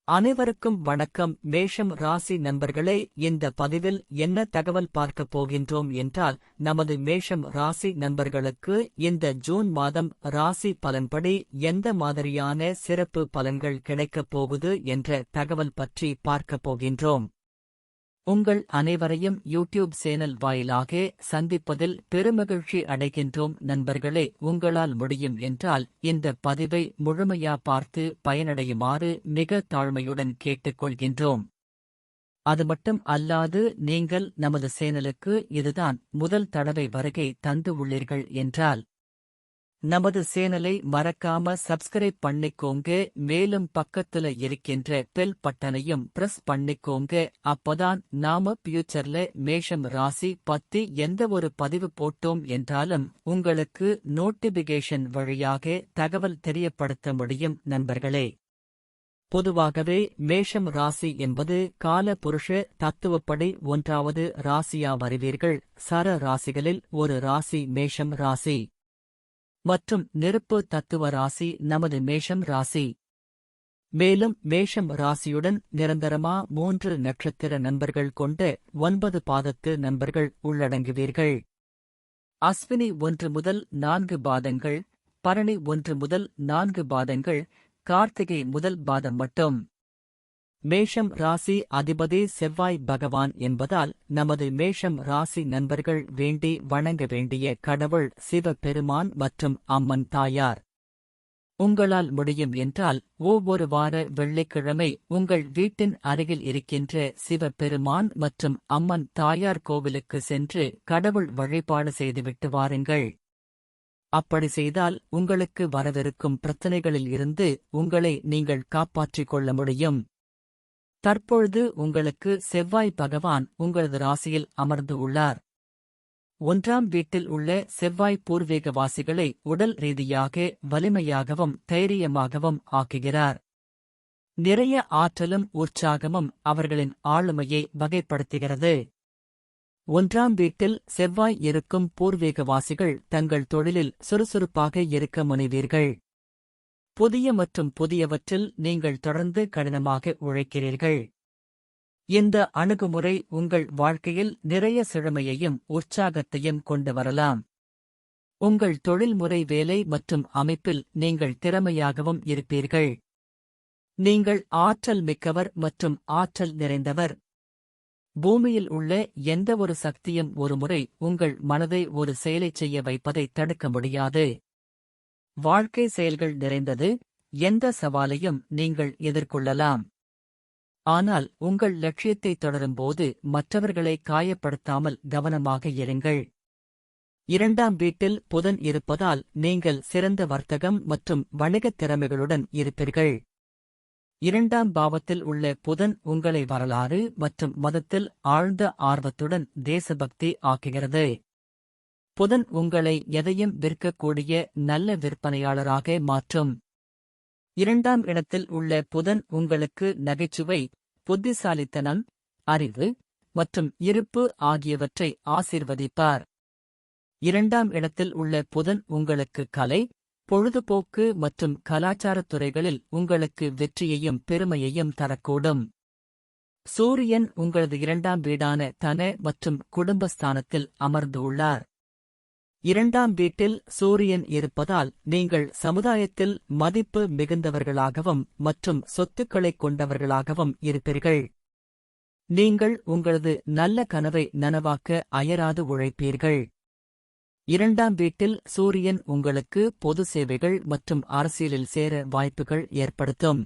அனைவருக்கும் வணக்கம். மேஷம் ராசி நண்பர்களே, இந்த பதிவில் என்ன தகவல் பார்க்கப் போகின்றோம் என்றால், நமது மேஷம் ராசி நண்பர்களுக்கு இந்த ஜூன் மாதம் ராசி பலன்படி எந்த மாதிரியான சிறப்பு பலன்கள் கிடைக்கப் போகுது என்ற தகவல் பற்றி பார்க்கப் போகின்றோம். உங்கள் அனைவரையும் யூடியூப் சேனல் வாயிலாக சந்திப்பதில் பெருமகிழ்ச்சி அடைகின்றோம். நண்பர்களே, உங்களால் முடியும் என்றால் இந்த பதிவை முழுமையா பார்த்து பயனடையுமாறு மிக தாழ்மையுடன் கேட்டுக்கொள்கின்றோம். அது மட்டும் அல்லாது நீங்கள் நமது சேனலுக்கு இதுதான் முதல் தடவை வருகை தந்து உள்ளீர்கள் என்றால் நமது சேனலை மறக்காம சப்ஸ்கிரைப் பண்ணிக்கோங்க. மேலும் பக்கத்துல இருக்கின்ற பெல் பட்டனையும் பிரஸ் பண்ணிக்கோங்க. அப்பதான் நாம ஃபியூச்சர்ல மேஷம் ராசி பத்தி எந்த ஒரு பதிவு போட்டோம் என்றாலும் உங்களுக்கு நோட்டிபிகேஷன் வழியாக தகவல் தெரியப்படுத்த முடியும். நண்பர்களே, பொதுவாகவே மேஷம் ராசி என்பது கால புருஷ தத்துவப்படி 1வது ராசியா வருவீர்கள். சர ராசிகளில் ஒரு ராசி மேஷம் ராசி மற்றும் நெருப்பு தத்துவ ராசி நமது மேஷம் ராசி. மேலும் மேஷம் ராசியுடன் நிரந்தரமா 3 நட்சத்திர நண்பர்கள் கொண்ட 9 பாதத்து நண்பர்கள் உள்ளடங்குவீர்கள். அஸ்வினி 1 முதல் 4 பாதங்கள், பரணி 1 முதல் 4 பாதங்கள், கார்த்திகை முதல் பாதம் மட்டும். மேஷம் ராசி அதிபதி செவ்வாய் பகவான் என்பதால் நமது மேஷம் ராசி நண்பர்கள் வேண்டி வணங்க வேண்டிய கடவுள் சிவபெருமான் மற்றும் அம்மன் தாயார். உங்களால் முடியும் என்றால் ஒவ்வொரு வார வெள்ளிக்கிழமை உங்கள் வீட்டின் அருகில் இருக்கின்ற சிவபெருமான் மற்றும் அம்மன் தாயார் கோவிலுக்கு சென்று கடவுள் வழிபாடு செய்துவிட்டு வாருங்கள். அப்படி செய்தால் உங்களுக்கு வரவிருக்கும் பிரச்சனைகளில் இருந்து உங்களை நீங்கள் காப்பாற்றிக் கொள்ள முடியும். தற்பொழுது உங்களுக்கு செவ்வாய் பகவான் உங்களது ராசியில் அமர்ந்து உள்ளார். 1ஆம் வீட்டில் உள்ள செவ்வாய் பூர்வீகவாசிகளை உடல் ரீதியாக வலிமையாகவும் தைரியமாகவும் ஆக்குகிறார். நிறைய ஆற்றலும் உற்சாகமும் அவர்களின் ஆளுமையை வகைப்படுத்துகிறது. 1ஆம் வீட்டில் செவ்வாய் இருக்கும் பூர்வீகவாசிகள் தங்கள் தொழிலில் சுறுசுறுப்பாக இருக்க முனைவீர்கள். புதிய மற்றும் புதியவற்றில் நீங்கள் தொடர்ந்து கடினமாக உழைக்கிறீர்கள். இந்த அணுகுமுறை உங்கள் வாழ்க்கையில் நிறைய செழுமையையும் உற்சாகத்தையும் கொண்டு வரலாம். உங்கள் தொழில்முறை வேலை மற்றும் அமைப்பில் நீங்கள் திறமையாகவும் இருப்பீர்கள். நீங்கள் ஆற்றல் மிக்கவர் மற்றும் ஆற்றல் நிறைந்தவர். பூமியில் உள்ள எந்த ஒரு சக்தியும் ஒருமுறை உங்கள் மனதை ஒரு செயலைச் செய்ய வைப்பதை தடுக்க முடியாது. வாழ்க்கை செயல்கள் நிறைந்தது. எந்த சவாலையும் நீங்கள் எதிர்கொள்ளலாம். ஆனால் உங்கள் லட்சியத்தை தொடரும்போது மற்றவர்களை காயப்படுத்தாமல் கவனமாக இருங்கள். 2ஆம் வீட்டில் புதன் இருப்பதால் நீங்கள் சிறந்த வர்த்தகம் மற்றும் வணிகத் திறமைகளுடன் இருப்பீர்கள். 2ஆம் பாவத்தில் உள்ள புதன் உங்களை வரலாறு மற்றும் மதத்தில் ஆழ்ந்த ஆர்வத்துடன் தேசபக்தி ஆக்குகிறது. புதன் உங்களை எதையும் விற்கக்கூடிய நல்ல விற்பனையாளராக மாற்றும். 2ஆம் இடத்தில் உள்ள புதன் உங்களுக்கு நகைச்சுவை, புத்திசாலித்தனம், அறிவு மற்றும் இருப்பு ஆகியவற்றை ஆசீர்வதிப்பார். 2ஆம் இடத்தில் உள்ள புதன் உங்களுக்கு கலை, பொழுதுபோக்கு மற்றும் கலாச்சாரத் துறைகளில் உங்களுக்கு வெற்றியையும் பெருமையையும் தரக்கூடும். சூரியன் உங்களது 2ஆம் வீடான தன மற்றும் குடும்பஸ்தானத்தில் அமர்ந்து உள்ளார். 2ஆம் வீட்டில் சூரியன் இருப்பதால் நீங்கள் சமுதாயத்தில் மதிப்பு மிகுந்தவர்களாகவும் மற்றும் சொத்துக்களைக் கொண்டவர்களாகவும் இருப்பீர்கள். நீங்கள் உங்களது நல்ல கனவை நனவாக்க அயராது உழைப்பீர்கள். 2ஆம் வீட்டில் சூரியன் உங்களுக்கு பொது சேவைகள் மற்றும் அரசியலில் சேர வாய்ப்புகள் ஏற்படுத்தும்.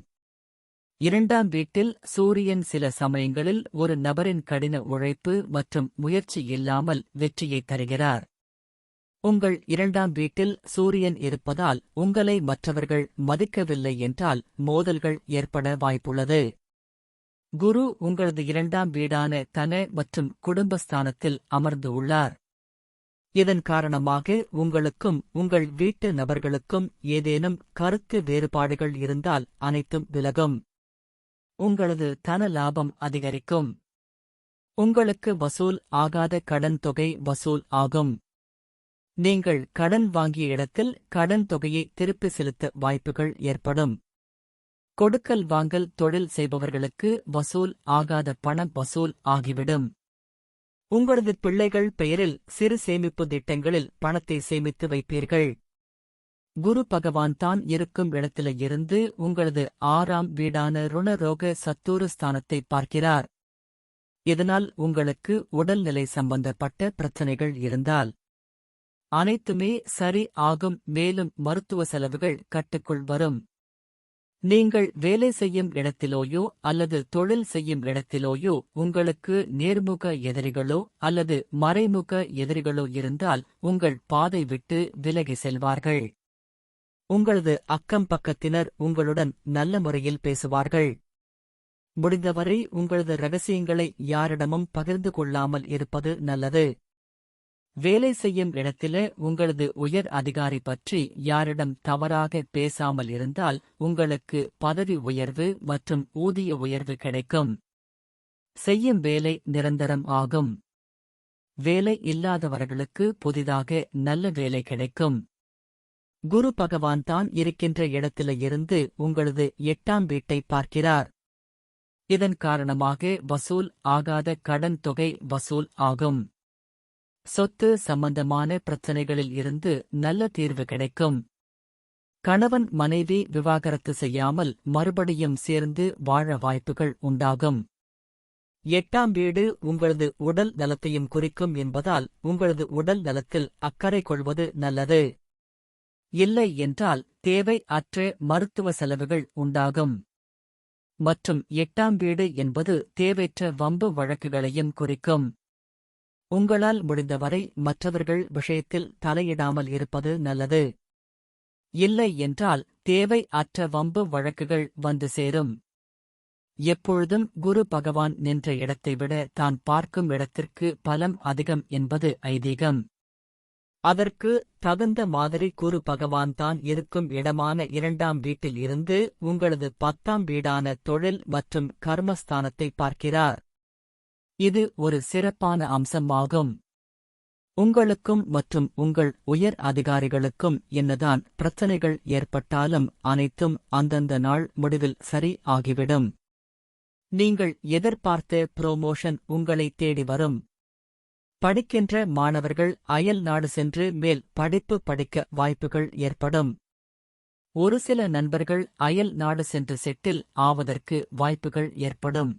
2ஆம் வீட்டில் சூரியன் சில சமயங்களில் ஒரு நபரின் கடின உழைப்பு மற்றும் முயற்சி இல்லாமல் வெற்றியை தருகிறார். உங்கள் 2ஆம் வீட்டில் சூரியன் இருப்பதால் உங்களை மற்றவர்கள் மதிக்கவில்லை என்றால் மோதல்கள் ஏற்பட வாய்ப்புள்ளது. குரு உங்களது 2ஆம் வீடான தன மற்றும் குடும்பஸ்தானத்தில் அமர்ந்து உள்ளார். இதன் காரணமாக உங்களுக்கும் உங்கள் வீட்டு நபர்களுக்கும் ஏதேனும் கருத்து வேறுபாடுகள் இருந்தால் அனைத்தும் விலகும். உங்களது தன லாபம் அதிகரிக்கும். உங்களுக்கு வசூல் ஆகாத கடன் தொகை வசூல் ஆகும். நீங்கள் கடன் வாங்கிய இடத்தில் கடன் தொகையை திருப்பி செலுத்த வாய்ப்புகள் ஏற்படும். கொடுக்கல் வாங்கல் தொழில் செய்பவர்களுக்கு வசூல் ஆகாத பணம் வசூல் ஆகிவிடும். உங்களது பிள்ளைகள் பெயரில் சிறு சேமிப்பு திட்டங்களில் பணத்தை சேமித்து வைப்பீர்கள். குரு பகவான் தான் இருக்கும் இடத்தில இருந்து உங்களது 6ஆம் வீடான ருணரோக சத்துரு ஸ்தானத்தை பார்க்கிறார். இதனால் உங்களுக்கு உடல்நிலை சம்பந்தப்பட்ட பிரச்சனைகள் இருந்தால் அனைத்துமே சரி ஆகும். மேலும் மருத்துவ செலவுகள் கட்டுக்குள் வரும். நீங்கள் வேலை செய்யும் இடத்திலோயோ அல்லது தொழில் செய்யும் இடத்திலோயோ உங்களுக்கு நேர்முக எதிரிகளோ அல்லது மறைமுக எதிரிகளோ இருந்தால் உங்கள் பாதை விட்டு விலகி செல்வார்கள். உங்களது அக்கம் பக்கத்தினர் உங்களுடன் நல்ல முறையில் பேசுவார்கள். முடிந்தவரை உங்களது ரகசியங்களை யாரிடமும் பகிர்ந்து கொள்ளாமல் இருப்பது நல்லது. வேலை செய்யும் இடத்தில உங்களது உயர் அதிகாரி பற்றி யாரிடம் தவறாக பேசாமல் இருந்தால் உங்களுக்கு பதவி உயர்வு மற்றும் ஊதிய உயர்வு கிடைக்கும். செய்யும் வேலை நிரந்தரம் ஆகும். வேலை இல்லாதவர்களுக்கு புதிதாக நல்ல வேலை கிடைக்கும். குரு பகவான் தான் இருக்கின்ற இடத்தில இருந்து உங்களது 8ஆம் வீட்டை பார்க்கிறார். இதன் காரணமாக வசூல் ஆகாத கடன் தொகை வசூல் ஆகும். சொத்து சம்பந்தமான பிரச்சனைகளில் இருந்து நல்ல தீர்வு கிடைக்கும். கணவன் மனைவி விவாகரத்து செய்யாமல் மறுபடியும் சேர்ந்து வாழ வாய்ப்புகள் உண்டாகும். 8ஆம் வீடு உங்களது உடல் நலத்தையும் குறிக்கும் என்பதால் உங்களது உடல் நலத்தில் அக்கறை கொள்வது நல்லது. இல்லை என்றால் தேவை அற்ற மருத்துவ செலவுகள் உண்டாகும். மற்றும் 8ஆம் வீடு என்பது தேவையற்ற வம்பு வழக்குகளையும் குறிக்கும். உங்களால் முடிந்தவரை மற்றவர்கள் விஷயத்தில் தலையிடாமல் இருப்பது நல்லது. இல்லை என்றால் தேவை அற்ற வம்பு வழக்குகள் வந்து சேரும். எப்பொழுதும் குரு பகவான் நின்ற இடத்தை விட தான் பார்க்கும் இடத்திற்கு பலம் அதிகம் என்பது ஐதீகம். அதற்கு தகுந்த மாதிரி குரு பகவான் தான் இருக்கும் இடமான 2ஆம் வீட்டில் இருந்து உங்களது 10ஆம் வீடான தொழில் மற்றும் கர்மஸ்தானத்தை பார்க்கிறார். இது ஒரு சிறப்பான அம்சமாகும். உங்களுக்கும் மற்றும் உங்கள் உயர் அதிகாரிகளுக்கும் என்னதான் பிரச்சனைகள் ஏற்பட்டாலும் அனைத்தும் அந்தந்த நாள் முடிவில் சரி ஆகிவிடும். நீங்கள் எதிர்பார்த்த புரோமோஷன் உங்களை தேடி வரும். படிக்கின்ற மாணவர்கள் அயல் நாடு சென்று மேல் படிப்பு படிக்க வாய்ப்புகள் ஏற்படும். ஒரு சில நண்பர்கள் அயல் நாடு சென்று செட்டில் ஆவதற்கு வாய்ப்புகள் ஏற்படும்.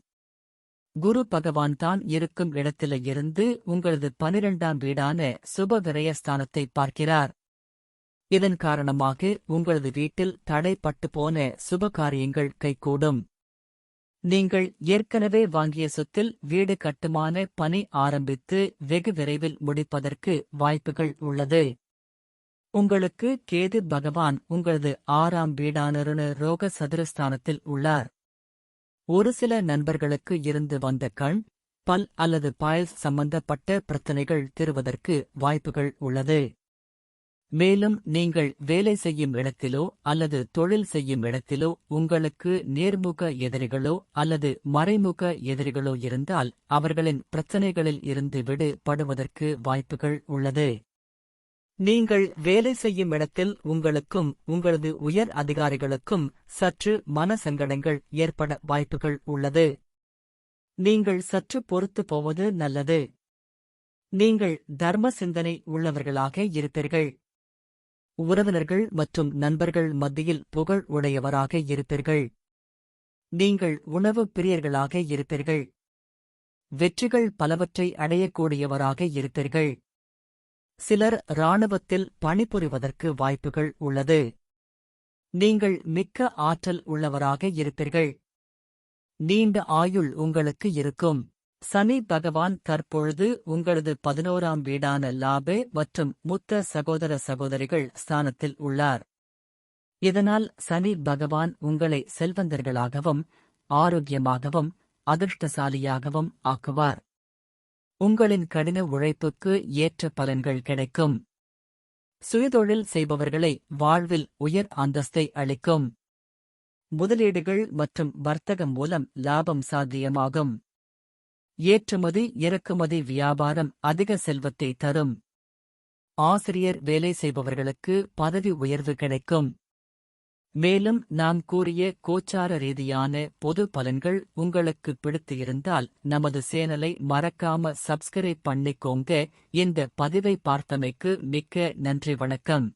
குரு பகவான் தான் இருக்கும் இடத்தில இருந்து உங்களது 12ஆம் வீடான சுப விரயஸ்தானத்தை பார்க்கிறார். இதன் காரணமாக உங்களது வீட்டில் தடைப்பட்டு போன சுபகாரியங்கள் கைகூடும். நீங்கள் ஏற்கனவே வாங்கிய சொத்தில் வீடு கட்டுமான பணி ஆரம்பித்து வெகு விரைவில் முடிப்பதற்கு வாய்ப்புகள் உள்ளது. உங்களுக்கு கேது பகவான் உங்களது 6ஆம் வீடான ருணரோக சதுரஸ்தானத்தில் உள்ளார். ஒரு சில நண்பர்களுக்கு இருந்து வந்த கண், பல் அல்லது பாயல் சம்பந்தப்பட்ட பிரச்சனைகள் தீர்வதற்கு வாய்ப்புகள் உள்ளது. மேலும் நீங்கள் வேலை செய்யும் இடத்திலோ அல்லது தொழில் செய்யும் இடத்திலோ உங்களுக்கு நேர்முக எதிரிகளோ அல்லது மறைமுக எதிரிகளோ இருந்தால் அவர்களின் பிரச்சனைகளில் இருந்து விடுபடுவதற்கு வாய்ப்புகள் உள்ளது. நீங்கள் வேலை செய்யும் இடத்தில் உங்களுக்கும் உங்களது உயர் அதிகாரிகளுக்கும் சற்று மன சங்கடங்கள் ஏற்பட வாய்ப்புகள் உள்ளது. நீங்கள் சற்று பொறுத்து போவது நல்லது. நீங்கள் தர்ம சிந்தனை உள்ளவர்களாக இருப்பீர்கள். உறவினர்கள் மற்றும் நண்பர்கள் மத்தியில் புகழ் உடையவராக இருப்பீர்கள். நீங்கள் உணவு பிரியர்களாக இருப்பீர்கள். வெற்றிகள் பலவற்றை அடையக்கூடியவராக இருப்பீர்கள். சிலர் இராணுவத்தில் பணிபுரிவதற்கு வாய்ப்புகள் உள்ளது. நீங்கள் மிக்க ஆற்றல் உள்ளவராக இருப்பீர்கள். நீண்ட ஆயுள் உங்களுக்கு இருக்கும். சனி பகவான் தற்பொழுது உங்களது 11ஆம் வீடான லாபே மற்றும் மூத்த சகோதர சகோதரிகள் ஸ்தானத்தில் உள்ளார். இதனால் சனி பகவான் உங்களை செல்வந்தர்களாகவும் ஆரோக்கியமாகவும் அதிர்ஷ்டசாலியாகவும் ஆக்குவார். உங்களின் கடின உழைப்புக்கு ஏற்ற பலன்கள் கிடைக்கும். சுயதொழில் செய்பவர்களை வாழ்வில் உயர் அந்தஸ்தை அளிக்கும். முதலீடுகள் மற்றும் வர்த்தகம் மூலம் லாபம் சாத்தியமாகும். ஏற்றுமதி இறக்குமதி வியாபாரம் அதிக செல்வத்தை தரும். ஆசிரியர் வேலை செய்பவர்களுக்கு பதவி உயர்வு கிடைக்கும். மேலும் நாம் கூறிய கோச்சார ரீதியான பொது பலன்கள் உங்களுக்கு பிடித்து இருந்தால் நமது சேனலை மறக்காம சப்ஸ்கிரைப் பண்ணிக்கோங்க. இந்த பதிவை பார்த்தமைக்கு மிக்க நன்றி. வணக்கம்.